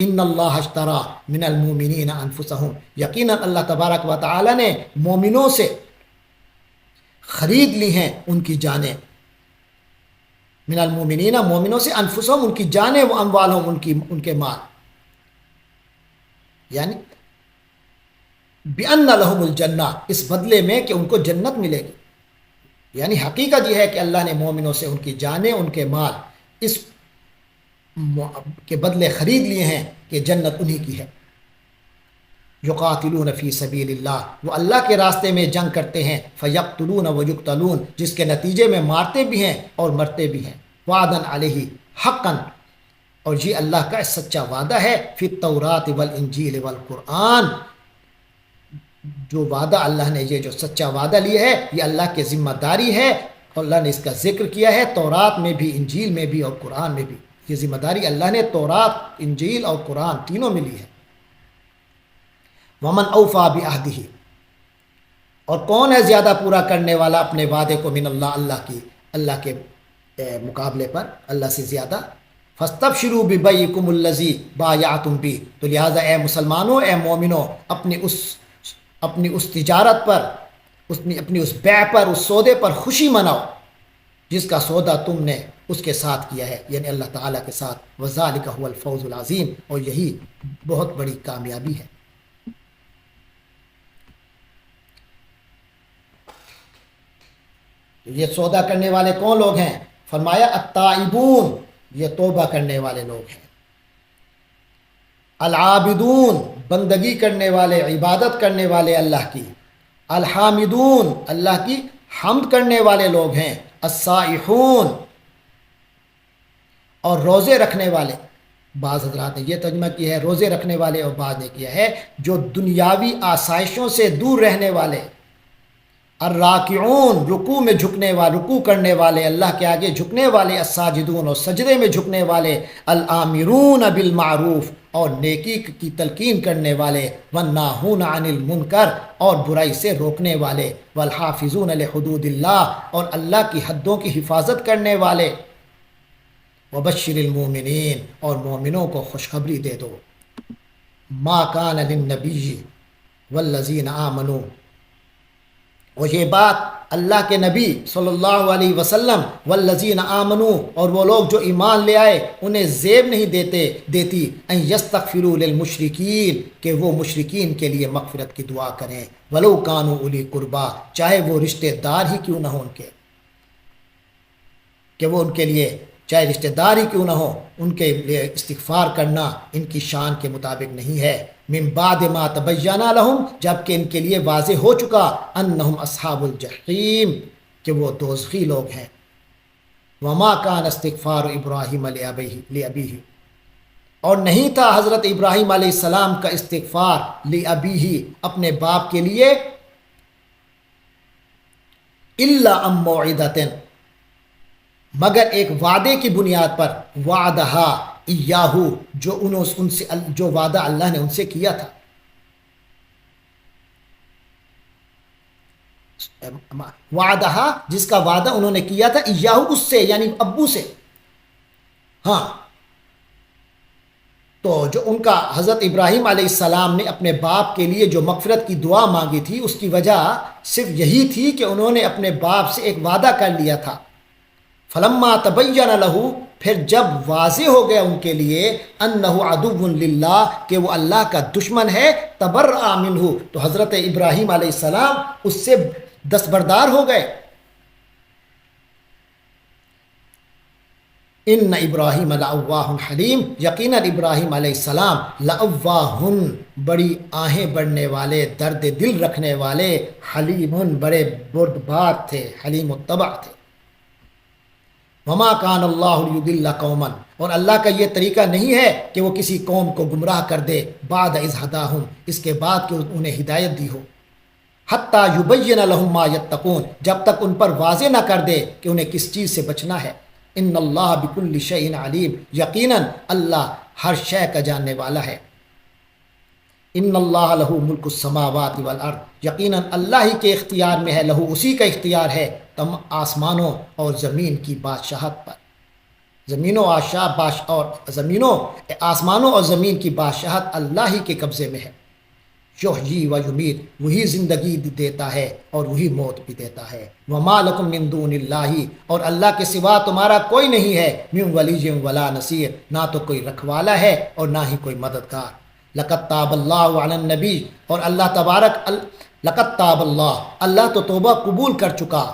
ان اللہ اشترى من المؤمنین انفسهم، یقیناً اللہ تبارک و تعالی نے مومنوں سے خرید لی ہیں ان کی جانیں، من المؤمنین مومنوں سے، انفسهم ان کی جانیں، و اموالهم ان کے مال، یعنی بأن لهم الجنہ، اس بدلے میں کہ ان کو جنت ملے گی، یعنی حقیقت یہ ہے کہ اللہ نے مومنوں سے ان کی جانیں، ان کے مال اس کے بدلے خرید لیے ہیں کہ جنت انہی کی ہے۔ یقاتلون فی سبیل اللہ، وہ اللہ کے راستے میں جنگ کرتے ہیں، فیقتلون ویقتلون، جس کے نتیجے میں مارتے بھی ہیں اور مرتے بھی ہیں، وعدن علیہ حقا، اور یہ اللہ کا سچا وعدہ ہے، فی التورات والانجیل والقرآن، جو وعدہ اللہ نے، یہ جو سچا وعدہ لیا ہے یہ اللہ کی ذمہ داری ہے، اور اللہ نے اس کا ذکر کیا ہے تورات میں بھی، انجیل میں بھی اور قرآن میں بھی، یہ ذمہ داری اللہ نے تورات، انجیل اور قرآن تینوں میں لی ہے۔ ومن اوفا بعہدہ، اور کون ہے زیادہ پورا کرنے والا اپنے وعدے کو، من اللہ اللہ کے مقابلے پر، اللہ سے زیادہ، فاستبشروا ببیعکم الذی بایعتم بہ، تو لہٰذا اے مسلمانوں، اے مومنوں، اپنی اس تجارت پر، اپنی اس بیع پر، اس سودے پر خوشی مناؤ جس کا سودا تم نے اس کے ساتھ کیا ہے، یعنی اللہ تعالیٰ کے ساتھ، وذالک هو الفوز العظیم، اور یہی بہت بڑی کامیابی ہے۔ تو یہ سودا کرنے والے کون لوگ ہیں؟ فرمایا التائبون، یہ توبہ کرنے والے لوگ ہیں، العابدون، بندگی کرنے والے، عبادت کرنے والے اللہ کی، الحامدون، اللہ کی حمد کرنے والے لوگ ہیں، السائحون، اور روزے رکھنے والے، بعض حضرات نے یہ ترجمہ کیا ہے روزے رکھنے والے، اور بعض نے کیا ہے جو دنیاوی آسائشوں سے دور رہنے والے، الراکعون، رکوع میں جھکنے والے، رکوع کرنے والے، اللہ کے آگے جھکنے والے، الساجدون، اور سجدے میں جھکنے والے، الآمرون بالمعروف، اور نیکی کی تلقین کرنے والے، والناہون عن المنکر، اور برائی سے روکنے والے، والحافظون لحدود اللہ، اور اللہ کی حدوں کی حفاظت کرنے والے، وبشر المؤمنین، اور مومنوں کو خوشخبری دے دو، ما کان للنبی والذین آمنوا، اور یہ بات اللہ کے نبی صلی اللہ علیہ وسلم، والذین آمنوا، اور وہ لوگ جو ایمان لے آئے، انہیں زیب نہیں دیتی ان یستغفروا للمشرکین، کہ وہ مشرکین کے لیے مغفرت کی دعا کریں، ولو کانوا اولی قربا، چاہے وہ رشتہ دار ہی کیوں نہ ہو ان کے، کہ وہ ان کے لیے چاہے رشتہ دار ہی کیوں نہ ہو، ان کے لیے استغفار کرنا ان کی شان کے مطابق نہیں ہے، من بعد ما تبین لہم، جبکہ ان کے لیے واضح ہو چکا، انہم اصحاب الجحیم، کہ وہ دوزخی لوگ ہیں، وما کان استغفار ابراہیم لابیہ، اور نہیں تھا حضرت ابراہیم علیہ السلام کا استغفار لابیہ، اپنے باپ کے لیے، الا عن موعدۃ، مگر ایک وعدے کی بنیاد پر، وعدہا ایاہو، جو وعدہ اللہ نے ان سے کیا تھا، وعدہا، جس کا وعدہ انہوں نے کیا تھا، ایاہو، اس سے، یعنی ابو سے، ہاں، تو جو ان کا حضرت ابراہیم علیہ السلام نے اپنے باپ کے لیے جو مغفرت کی دعا مانگی تھی، اس کی وجہ صرف یہی تھی کہ انہوں نے اپنے باپ سے ایک وعدہ کر لیا تھا، فلما تبین لہ، پھر جب واضح ہو گیا ان کے لیے، انہ عدو للہ، کہ وہ اللہ کا دشمن ہے، تبرأ منہ، تو حضرت ابراہیم علیہ السلام اس سے دستبردار ہو گئے۔ ان ابراہیم لأواہ حلیم، یقیناً ابراہیم علیہ السلام لأواہ، بڑی آہیں بڑھنے والے، درد دل رکھنے والے، حلیم، بڑے بردبار تھے، حلیم الطبع تھے۔ وما کان اللہ لیضل قوما، اور اللہ کا یہ طریقہ نہیں ہے کہ وہ کسی قوم کو گمراہ کر دے، بعد اذ ہداہم، اس کے بعد کہ انہیں ہدایت دی ہو، حتی یبین لہم ما یتقون، جب تک ان پر واضح نہ کر دے کہ انہیں کس چیز سے بچنا ہے۔ ان اللہ بکل شیء علیم، یقیناً اللہ ہر شے کا جاننے والا ہے۔ ان اللہ لہ ملک السماوات والارض، یقیناً اللہ ہی کے اختیار میں ہے، لہو، اسی کا اختیار ہے، تم آسمانوں اور زمین کی بادشاہت پر۔ زمینوں اور آسمانوں اور زمین کی بادشاہت اللہ ہی کے قبضے میں ہے۔ یحیی و یمیت، وہی زندگی دیتا ہے اور وہی موت بھی دیتا ہے۔ وما لکم من دون اللہ، اور اللہ کے سوا تمہارا کوئی نہیں ہے، من ولی ولا نصیر، نہ تو کوئی رکھوالا ہے اور نہ ہی کوئی مددگار۔ لقد تاب اللہ علی النبی، اور لقد تاب اللہ تو توبہ قبول کر چکا،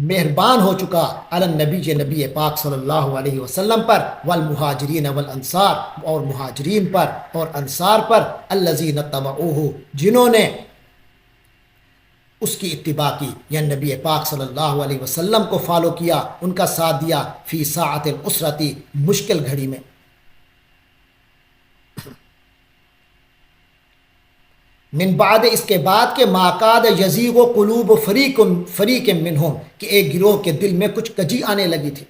مہربان ہو چکا، علی النبی، نبی پاک صلی اللہ علیہ وسلم پر، والمہاجرین والانصار، اور مہاجرین پر اور انصار پر، الذین تبعوہ، جنہوں نے اس کی اتباع کی، یا نبی پاک صلی اللہ علیہ وسلم کو فالو کیا، ان کا ساتھ دیا، فی ساعت العسرتی، مشکل گھڑی میں۔ من بعد، اس کے بعد کہ ماقاد یزیغ و قلوب فریق منہم، کہ ایک گروہ کے دل میں کچھ کجی آنے لگی تھی۔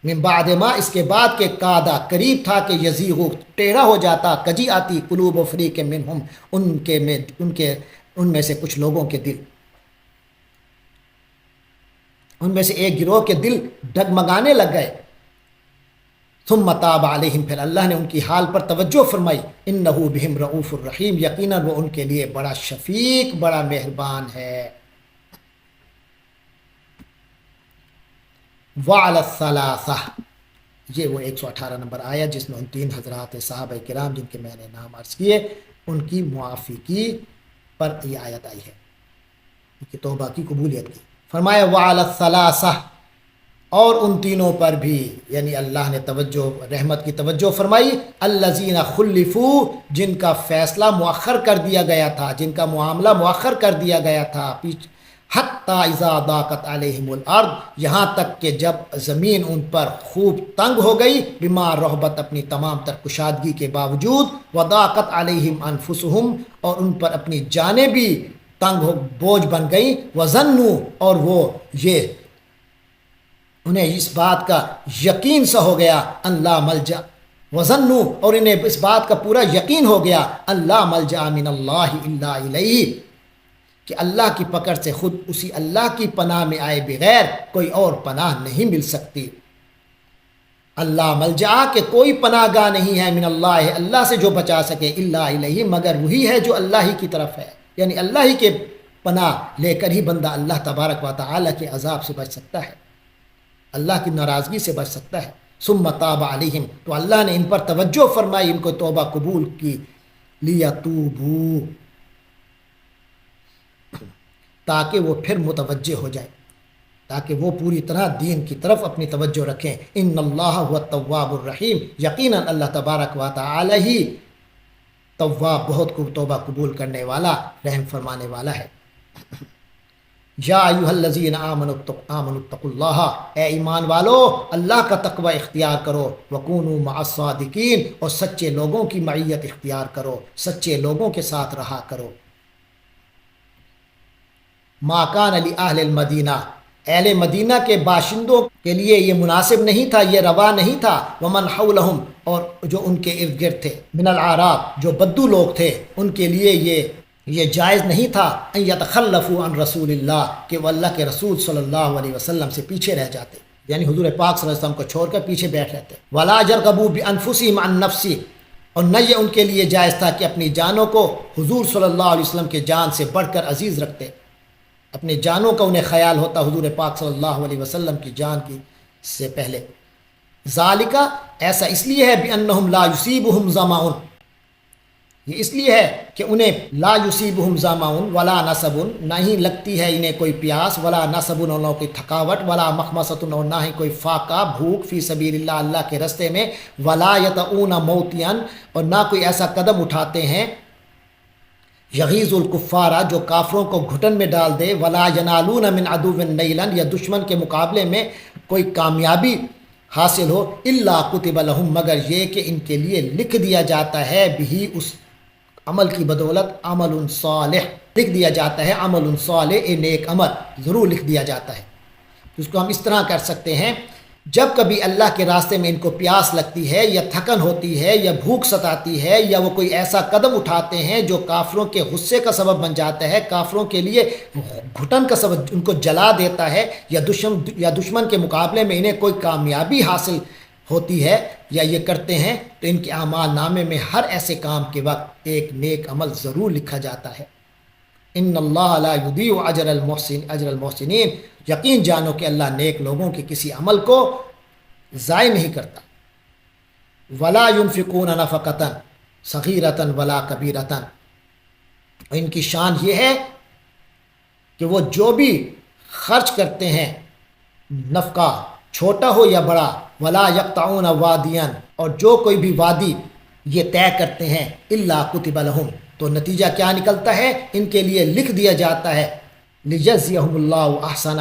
من بعد ما، اس کے بعد کہ قادہ قریب تھا کہ یزیغ ٹیڑھا ہو جاتا، کجی آتی، قلوب و فریق منہم، ان میں سے کچھ لوگوں کے دل، ان میں سے ایک گروہ کے دل ڈگمگانے لگ گئے۔ ثم تاب علیہم، پھر اللہ نے ان کی حال پر توجہ فرمائی، انہ بہم رؤوف الرحیم، یقیناً وہ ان کے لیے بڑا شفیق، بڑا مہربان ہے۔ وعلی الثلاثہ، یہ وہ 118 نمبر آیا جس میں ان تین حضرات صحابہ کرام جن کے میں نے نام عرض کیے، ان کی معافی کی پر یہ آیت آئی ہے، ان کی توبہ کی قبولیت کی۔ فرمایا وعلی الثلاثہ، اور ان تینوں پر بھی، یعنی اللہ نے رحمت کی توجہ فرمائی، الذین خلفوا، جن کا فیصلہ مؤخر کر دیا گیا تھا، جن کا معاملہ مؤخر کر دیا گیا تھا، حتی اذا ضاقت علیہم الارض، یہاں تک کہ جب زمین ان پر خوب تنگ ہو گئی، بما رحبت، اپنی تمام تر کشادگی کے باوجود، وضاقت علیہم انفسہم، اور ان پر اپنی جانیں بھی بوجھ بن گئیں، وظنوا، اور وہ انہیں اس بات کا یقین سا ہو گیا، اللہ ملجا، وظنوا، اور انہیں اس بات کا پورا یقین ہو گیا، اللہ ملجا من اللہ الا الیہ، کہ اللہ کی پکڑ سے خود اسی اللہ کی پناہ میں آئے بغیر کوئی اور پناہ نہیں مل سکتی۔ اللہ ملجا، کہ کوئی پناہ گاہ نہیں ہے، من اللہ، اللہ سے جو بچا سکے، الا الیہ، مگر وہی ہے جو اللہ ہی کی طرف ہے، یعنی اللہ ہی کے پناہ لے کر ہی بندہ اللہ تبارک و تعالی کے عذاب سے بچ سکتا ہے، اللہ کی ناراضگی سے بچ سکتا ہے۔ ثم تاب علیہم، تو اللہ نے ان پر توجہ فرمائی، ان کو توبہ قبول کی، لیتوبوا، تاکہ وہ پھر متوجہ ہو جائیں، تاکہ وہ پوری طرح دین کی طرف اپنی توجہ رکھیں۔ ان اللہ هو التواب الرحیم، یقیناً اللہ تبارک و تعالی ہی تواب، بہت کو توبہ قبول کرنے والا، رحم فرمانے والا ہے۔ یا ایھا الذین آمنوا اتقوا اللہ، اے ایمان والو اللہ کا تقوی اختیار کرو، وکونوا مع الصادقین، اور سچے لوگوں کی معیت اختیار کرو، سچے لوگوں کے ساتھ رہا کرو۔ ما کان لأہل المدینہ، اہل مدینہ کے باشندوں کے لیے یہ مناسب نہیں تھا، یہ روا نہیں تھا، ومن حولہم، اور جو ان کے ارد گرد تھے، من الاعراب، جو بدو لوگ تھے، ان کے لیے یہ جائز نہیں تھا، ان یتخلفوا عن رسول اللہ، کہ وہ اللہ کے رسول صلی اللہ علیہ وسلم سے پیچھے رہ جاتے، یعنی حضور پاک صلی اللہ علیہ وسلم کو چھوڑ کر پیچھے بیٹھ رہتے۔ ولا يرغبوا بانفسهم عن نفسه، اور نہ یہ ان کے لیے جائز تھا کہ اپنی جانوں کو حضور صلی اللہ علیہ وسلم کے جان سے بڑھ کر عزیز رکھتے، اپنے جانوں کا انہیں خیال ہوتا حضور پاک صلی اللہ علیہ وسلم کی جان کی سے پہلے۔ ذالکا، ایسا اس لیے ہے، بانہم لا یصیبہم ظمأ، یہ اس لیے ہے کہ انہیں لا یصیبہم ظمأ ولا نصب، نہ ہی لگتی ہے انہیں کوئی پیاس، ولا نصب، اور نہ کوئی تھکاوٹ، ولا مخمصۃ، اور نہ ہی کوئی فاقہ، بھوک، فی سبیل اللہ، اللہ کے رستے میں، ولا یطؤون موطئا، اور نہ کوئی ایسا قدم اٹھاتے ہیں، یغیظ الکفار، جو کافروں کو گھٹن میں ڈال دے، ولا ینالون من عدو نیلا، یا دشمن کے مقابلے میں کوئی کامیابی حاصل ہو، الا کتب لہم، مگر یہ کہ ان کے لیے لکھ دیا جاتا ہے، بھی اس عمل کی بدولت، عمل صالح، لکھ دیا جاتا ہے، عمل صالح، نیک عمل ضرور لکھ دیا جاتا ہے۔ اس کو ہم اس طرح کر سکتے ہیں، جب کبھی اللہ کے راستے میں ان کو پیاس لگتی ہے یا تھکن ہوتی ہے یا بھوک ستاتی ہے یا وہ کوئی ایسا قدم اٹھاتے ہیں جو کافروں کے غصے کا سبب بن جاتا ہے، کافروں کے لیے گھٹن کا سبب، ان کو جلا دیتا ہے، یا دشمن کے مقابلے میں انہیں کوئی کامیابی حاصل ہوتی ہے یا یہ کرتے ہیں، تو ان کے اعمال نامے میں ہر ایسے کام کے وقت ایک نیک عمل ضرور لکھا جاتا ہے۔ ان اللہ لا یضیع اجر المحسنین، یقین جانو کہ اللہ نیک لوگوں کے کسی عمل کو ضائع نہیں کرتا۔ ولا ينفقون نفقۃ صغیرۃ ولا کبیرۃ، ان کی شان یہ ہے کہ وہ جو بھی خرچ کرتے ہیں، نفقہ چھوٹا ہو یا بڑا، ولا یقطعون وادیا، اور جو کوئی بھی وادی یہ طے کرتے ہیں، الا کتب لہم، تو نتیجہ کیا نکلتا ہے؟ ان کے لیے لکھ دیا جاتا ہے، لیجزیہم اللہ احسن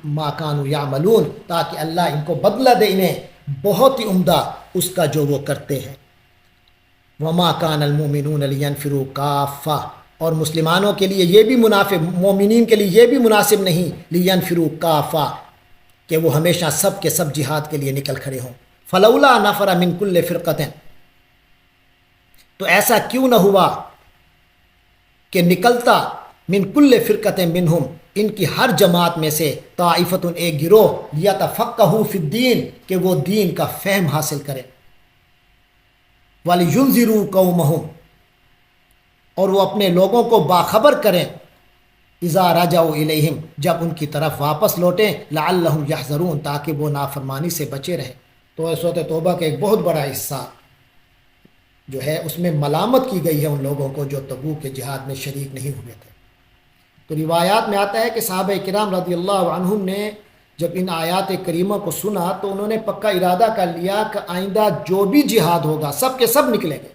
ما کانوا یعملون، تاکہ اللہ ان کو بدلہ دے انہیں بہت ہی عمدہ اس کا جو وہ کرتے ہیں۔ وما کان المؤمنون لینفروا کافہ، اور مسلمانوں کے لیے یہ بھی مومنین کے لیے یہ بھی مناسب نہیں، لینفروا کافہ، کہ وہ ہمیشہ سب کے سب جہاد کے لیے نکل کھڑے ہوں۔ فلولا نفر من کل فرقۃ، تو ایسا کیوں نہ ہوا کہ نکلتا من کل فرقۃ منہم، ان کی ہر جماعت میں سے، طائفۃ، ایک گروہ، لیتفقہوا فی الدین، کہ وہ دین کا فہم حاصل کریں، وَلِيُنذِرُوا قَوْمَهُمْ، اور وہ اپنے لوگوں کو باخبر کریں، اذا رجعوا الیہم، جب ان کی طرف واپس لوٹیں، لعلہم یحذرون، تاکہ وہ نافرمانی سے بچے رہیں۔ تو سورۃ توبہ کا ایک بہت بڑا حصہ جو ہے اس میں ملامت کی گئی ہے ان لوگوں کو جو تبوک کے جہاد میں شریک نہیں ہوئے تھے۔ تو روایات میں آتا ہے کہ صحابہ کرام رضی اللہ عنہم نے جب ان آیات کریمہ کو سنا تو انہوں نے پکا ارادہ کر لیا کہ آئندہ جو بھی جہاد ہوگا سب کے سب نکلیں گے۔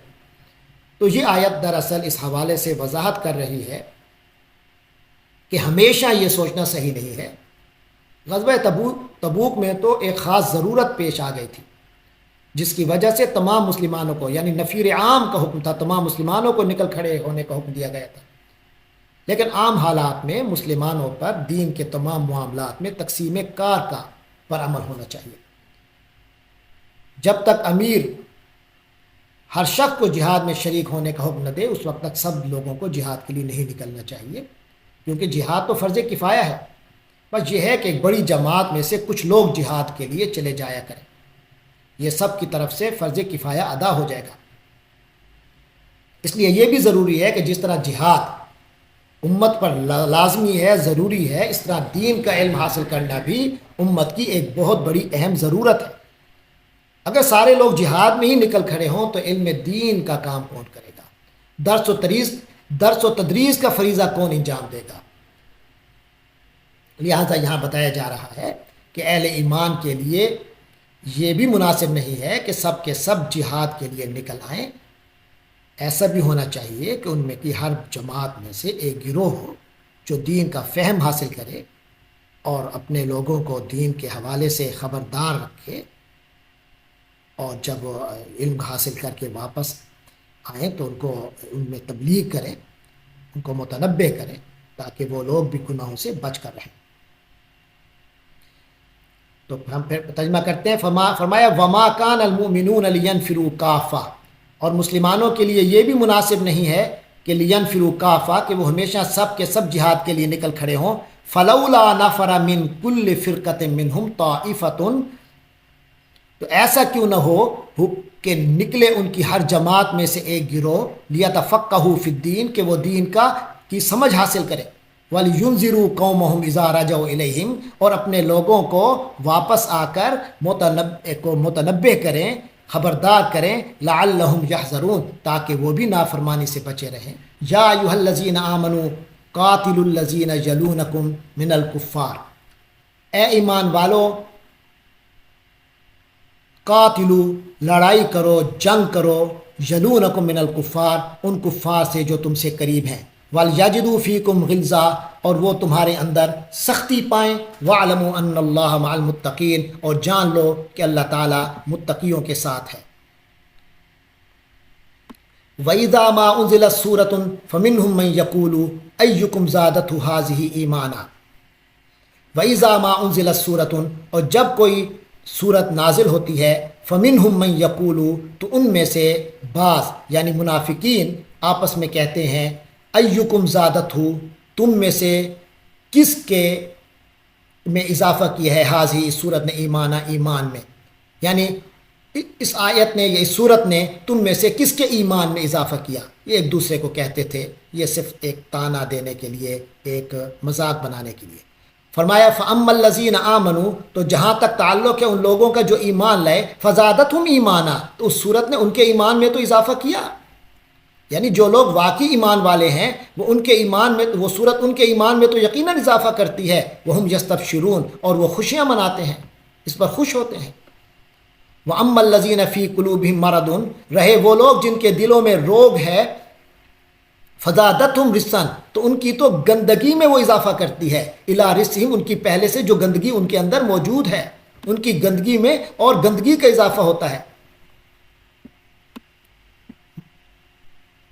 تو یہ آیت دراصل اس حوالے سے وضاحت کر رہی ہے کہ ہمیشہ یہ سوچنا صحیح نہیں ہے۔ غزوہ تبوک میں تو ایک خاص ضرورت پیش آ گئی تھی، جس کی وجہ سے تمام مسلمانوں کو، یعنی نفیر عام کا حکم تھا، تمام مسلمانوں کو نکل کھڑے ہونے کا حکم دیا گیا تھا۔ لیکن عام حالات میں مسلمانوں پر دین کے تمام معاملات میں تقسیم کار کا پر عمل ہونا چاہیے۔ جب تک امیر ہر شخص کو جہاد میں شریک ہونے کا حکم نہ دے، اس وقت تک سب لوگوں کو جہاد کے لیے نہیں نکلنا چاہیے، کیونکہ جہاد تو فرض کفایہ ہے۔ بس یہ ہے کہ ایک بڑی جماعت میں سے کچھ لوگ جہاد کے لیے چلے جایا کریں، یہ سب کی طرف سے فرض کفایہ ادا ہو جائے گا۔ اس لیے یہ بھی ضروری ہے کہ جس طرح جہاد امت پر لازمی ہے، ضروری ہے، اس طرح دین کا علم حاصل کرنا بھی امت کی ایک بہت بڑی اہم ضرورت ہے۔ اگر سارے لوگ جہاد میں ہی نکل کھڑے ہوں تو علم دین کا کام کون کرے گا؟ درس و تدریس کا فریضہ کون انجام دے گا؟ لہٰذا یہاں بتایا جا رہا ہے کہ اہل ایمان کے لیے یہ بھی مناسب نہیں ہے کہ سب کے سب جہاد کے لیے نکل آئیں۔ ایسا بھی ہونا چاہیے کہ ان میں کی ہر جماعت میں سے ایک گروہ ہو جو دین کا فہم حاصل کرے اور اپنے لوگوں کو دین کے حوالے سے خبردار رکھے، اور جب وہ علم حاصل کر کے واپس آئیں تو ان میں تبلیغ کریں، ان کو متنبہ کریں، تاکہ وہ لوگ بھی گناہوں سے بچ کر رہیں۔ تو ہم پھر ترجمہ کرتے ہیں، فرمایا وما کان المؤمنون لینفروا کافہ، اور مسلمانوں کے لیے یہ بھی مناسب نہیں ہے کہ لینفروا کافہ، کہ وہ ہمیشہ سب کے سب جہاد کے لیے نکل کھڑے ہوں۔ فلولا نفر من کل فرقۃ منہم طائفۃ، تو ایسا کیوں نہ ہو کہ نکلے ان کی ہر جماعت میں سے ایک گروہ، لیتفقہوا فی الدین، کہ وہ دین کی سمجھ حاصل کرے، وَلِيُنذِرُوا قَوْمَهُمْ إِذَا رَجَعُوا إِلَيْهِمْ، اور اپنے لوگوں کو واپس آ کر متنبہ کریں، خبردار کریں، لَعَلَّهُمْ يَحْذَرُونَ، تاکہ وہ بھی نافرمانی سے بچے رہیں۔ یا ایھا الذین آمنوا قاتلوا الذین یلونکم من الکفار، اے ایمان والو، قاتلو، لڑائی کرو، جنگ کرو، یلونکم من الکفار، ان کفار سے جو تم سے قریب ہیں، وَلْيَجِدُوا فِيكُمْ غِلْظَةً، اور وہ تمہارے اندر سختی پائیں، وَاعْلَمُوا أَنَّ اللَّهَ مَعَ الْمُتَّقِينَ، اور جان لو کہ اللہ تعالیٰ متقیوں کے ساتھ ہے۔ وَإِذَا مَا أُنزِلَتْ سُورَةٌ فَمِنْهُمْ مَنْ يَقُولُ أَيُّكُمْ زَادَتْهُ هَٰذِهِ إِيمَانًا۔ وَإِذَا مَا أُنزِلَتْ سُورَةٌ، اور جب کوئی صورت نازل ہوتی ہے فمنہم من یقول، تو ان میں سے بعض یعنی منافقین آپس میں کہتے ہیں ایکم زادت ہو، تم میں سے کس کے میں اضافہ کیا ہے حاضی اس صورت نے ایمانہ ایمان میں، یعنی اس آیت نے یا اس صورت نے تم میں سے کس کے ایمان میں اضافہ کیا، یہ ایک دوسرے کو کہتے تھے، یہ صرف ایک تانا دینے کے لیے، ایک مذاق بنانے کے لیے۔ فرمایا فَأَمَّا الَّذِينَ آمَنُوا، تو جہاں تک تعلق ہے ان لوگوں کا جو ایمان لائے، فَزَادَتْهُمْ ایمانا، تو اس صورت نے ان کے ایمان میں تو اضافہ کیا، یعنی جو لوگ واقعی ایمان والے ہیں وہ ان کے ایمان میں، وہ صورت ان کے ایمان میں تو یقیناً اضافہ کرتی ہے، وَهُمْ يَسْتَبْشِرُونَ، اور وہ خوشیاں مناتے ہیں، اس پر خوش ہوتے ہیں۔ وَأَمَّا الَّذِينَ فِي قُلُوبِهِمْ مَرَضٌ، رہے وہ لوگ جن کے دلوں میں روگ ہے، فَزَادَتْهُمْ رِجْسًا، تو ان کی تو گندگی میں وہ اضافہ کرتی ہے، اِلَىٰ رِجْسِهِمْ، ان کی پہلے سے جو گندگی ان کے اندر موجود ہے، ان کی گندگی میں اور گندگی کا اضافہ ہوتا ہے۔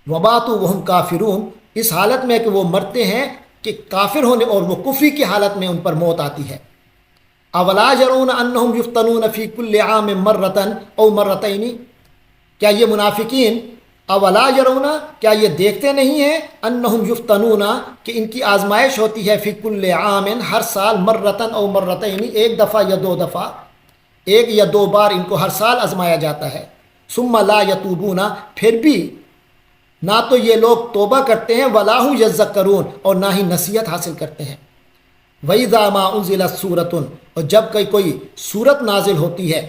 وَمَاتُوا وَهُمْ کافرون، اس حالت میں کہ وہ مرتے ہیں کہ کافر ہونے اور وہ کفری کی حالت میں ان پر موت آتی ہے۔ اولا یرون انہم یفتنون فی کل عام مرۃ او مرتین، کیا یہ منافقین اولا یرون، کیا یہ دیکھتے نہیں ہیں، انہم یفتنون، کہ ان کی آزمائش ہوتی ہے، فی کل عام، ہر سال، مرۃ او مرتین، ایک دفعہ یا دو دفعہ، ایک یا دو بار ان کو ہر سال آزمایا جاتا ہے۔ ثم لا یتوبون، پھر بھی نہ تو یہ لوگ توبہ کرتے ہیں، ولا هم یذکرون، اور نہ ہی نصیحت حاصل کرتے ہیں۔ وَإِذَا مَا أُنزِلَتْ سُورَةٌ، اور جب کوئی صورت نازل ہوتی ہے،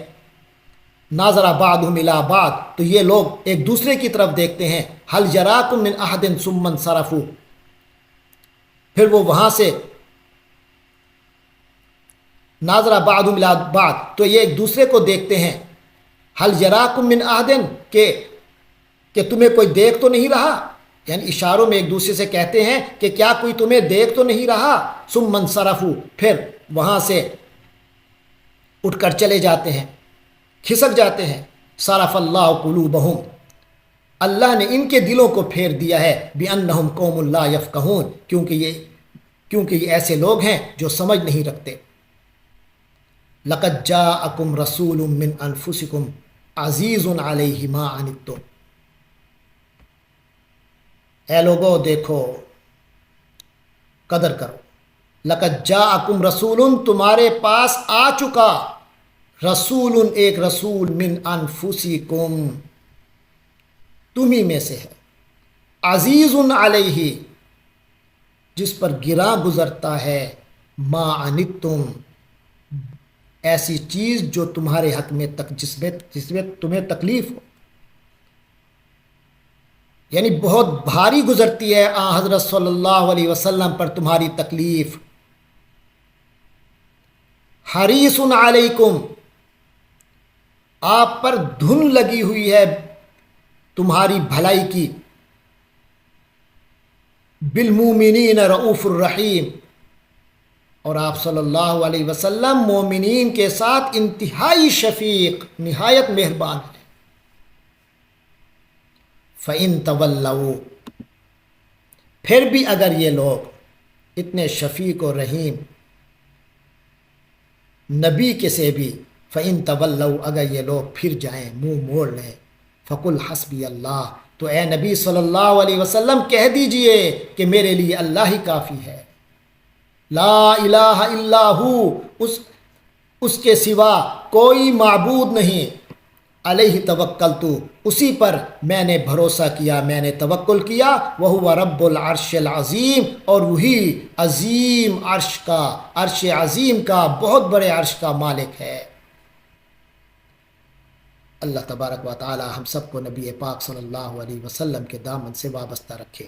نَظَرَ بَعْضُهُمْ إِلَىٰ بَعْضٍ، تو یہ لوگ ایک دوسرے کی طرف دیکھتے ہیں، هَلْ يَرَاكُمْ مِنْ أَحَدٍ ثُمَّ انصَرَفُوا، پھر وہ وہاں سے نَظَرَ بَعْضُهُمْ إِلَىٰ بَعْضٍ، تو یہ ایک دوسرے کو دیکھتے ہیں، هَلْ يَرَاكُمْ مِنْ أَحَدٍ، کہ تمہیں کوئی دیکھ تو نہیں رہا، یعنی اشاروں میں ایک دوسرے سے کہتے ہیں کہ کیا کوئی تمہیں دیکھ تو نہیں رہا، ثم انصرفوا، پھر وہاں سے اٹھ کر چلے جاتے ہیں، کھسک جاتے ہیں۔ صرف اللہ قلوبہم، اللہ نے ان کے دلوں کو پھیر دیا ہے، بأنہم قوم لا یفقہون، کیونکہ یہ ایسے لوگ ہیں جو سمجھ نہیں رکھتے۔ لقد جاءکم رسول من انفسکم عزیز علیہ ما عنتم، اے لوگو دیکھو، قدر کرو، لقد جاءکم رسول، تمہارے پاس آ چکا، رسول، ایک رسول، من انفسکم، تمہیں میں سے ہے، عزیز علیہ، جس پر گراں گزرتا ہے، ما عنتم، ایسی چیز جو تمہارے حق میں جس میں تمہیں تکلیف ہو، یعنی بہت بھاری گزرتی ہے حضرت صلی اللہ علیہ وسلم پر تمہاری تکلیف۔ حریص علیکم، آپ پر دھن لگی ہوئی ہے تمہاری بھلائی کی، بالمومنین رؤوف الرحیم، اور آپ صلی اللہ علیہ وسلم مومنین کے ساتھ انتہائی شفیق، نہایت مہربان ہیں۔ فَإِن تَوَلَّوْا، پھر بھی اگر یہ لوگ اتنے شفیق و رحیم نبی کے سے بھی، فَإِن تَوَلَّوْا، اگر یہ لوگ پھر جائیں، منہ موڑ لیں، فَقُلْ حَسْبِيَ اللَّهُ، تو اے نبی صلی اللہ علیہ وسلم کہہ دیجئے کہ میرے لیے اللہ ہی کافی ہے، لا الہ الا ہو، اس کے سوا کوئی معبود نہیں، علیہ توکلت، اسی پر میں نے بھروسہ کیا، میں نے توکل کیا، وہو رب العرش العظیم، اور وہی عظیم عرش کا، عرش عظیم کا، بہت بڑے عرش کا مالک ہے۔ اللہ تبارک و تعالی ہم سب کو نبی پاک صلی اللہ علیہ وسلم کے دامن سے وابستہ رکھے۔